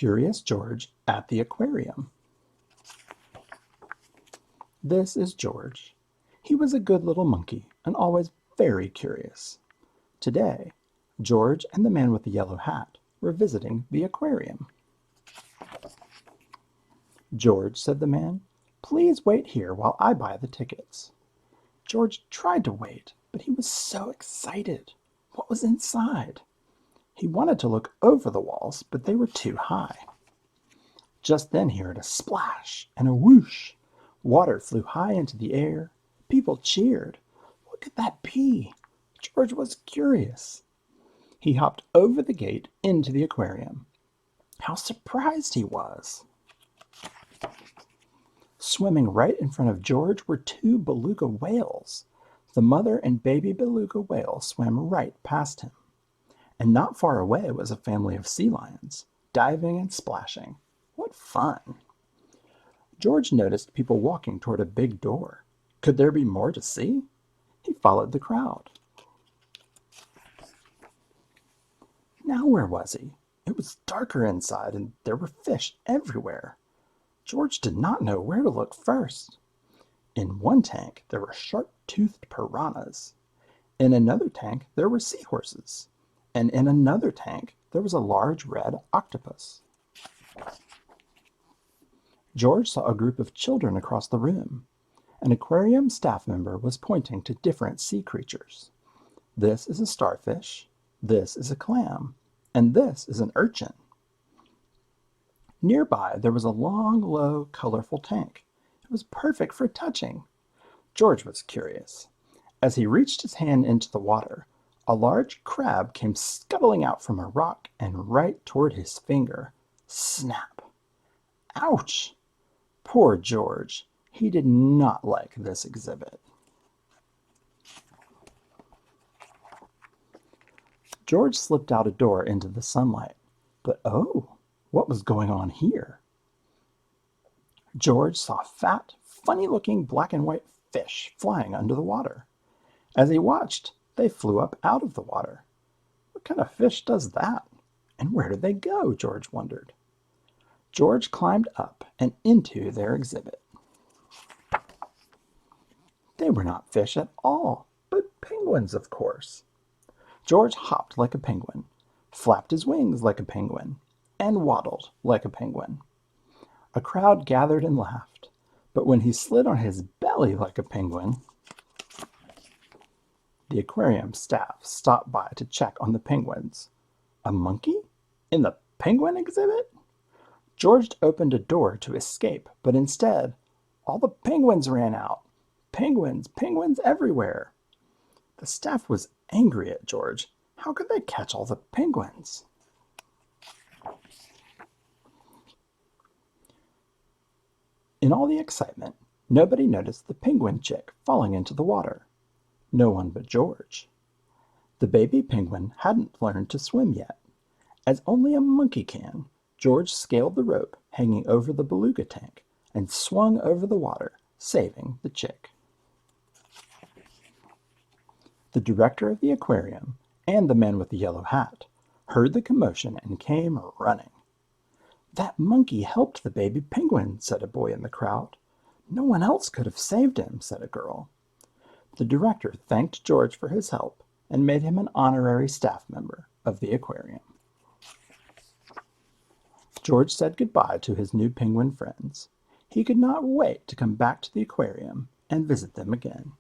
Curious George at the aquarium. This is George. He was a good little monkey and always very curious. Today, George and the man with the yellow hat were visiting the aquarium. "George," said the man, "please wait here while I buy the tickets." George tried to wait, but he was so excited. What was inside? He wanted to look over the walls, but they were too high. Just then he heard a splash and a whoosh. Water flew high into the air. People cheered. What could that be? George was curious. He hopped over the gate into the aquarium. How surprised he was! Swimming right in front of George were two beluga whales. The mother and baby beluga whale swam right past him. And not far away was a family of sea lions, diving and splashing. What fun! George noticed people walking toward a big door. Could there be more to see? He followed the crowd. Now where was he? It was darker inside, and there were fish everywhere. George did not know where to look first. In one tank, there were sharp-toothed piranhas. In another tank, there were seahorses. And in another tank, there was a large red octopus. George saw a group of children across the room. An aquarium staff member was pointing to different sea creatures. This is a starfish, this is a clam, and this is an urchin. Nearby, there was a long, low, colorful tank. It was perfect for touching. George was curious. As he reached his hand into the water, a large crab came scuttling out from a rock and right toward his finger. Snap! Ouch! Poor George. He did not like this exhibit. George slipped out a door into the sunlight. But oh, what was going on here? George saw fat, funny-looking black and white fish flying under the water. As he watched, they flew up out of the water. What kind of fish does that? And where did they go? George wondered. George climbed up and into their exhibit. They were not fish at all, but penguins, of course. George hopped like a penguin, flapped his wings like a penguin, and waddled like a penguin. A crowd gathered and laughed, but when he slid on his belly like a penguin, the aquarium staff stopped by to check on the penguins. A monkey? In the penguin exhibit? George opened a door to escape, but instead, all the penguins ran out. Penguins, penguins everywhere. The staff was angry at George. How could they catch all the penguins? In all the excitement, nobody noticed the penguin chick falling into the water. No one but George. The baby penguin hadn't learned to swim yet. As only a monkey can, George scaled the rope hanging over the beluga tank and swung over the water, saving the chick. The director of the aquarium and the man with the yellow hat heard the commotion and came running. "That monkey helped the baby penguin," said a boy in the crowd. "No one else could have saved him," said a girl. The director thanked George for his help and made him an honorary staff member of the aquarium. George said goodbye to his new penguin friends. He could not wait to come back to the aquarium and visit them again.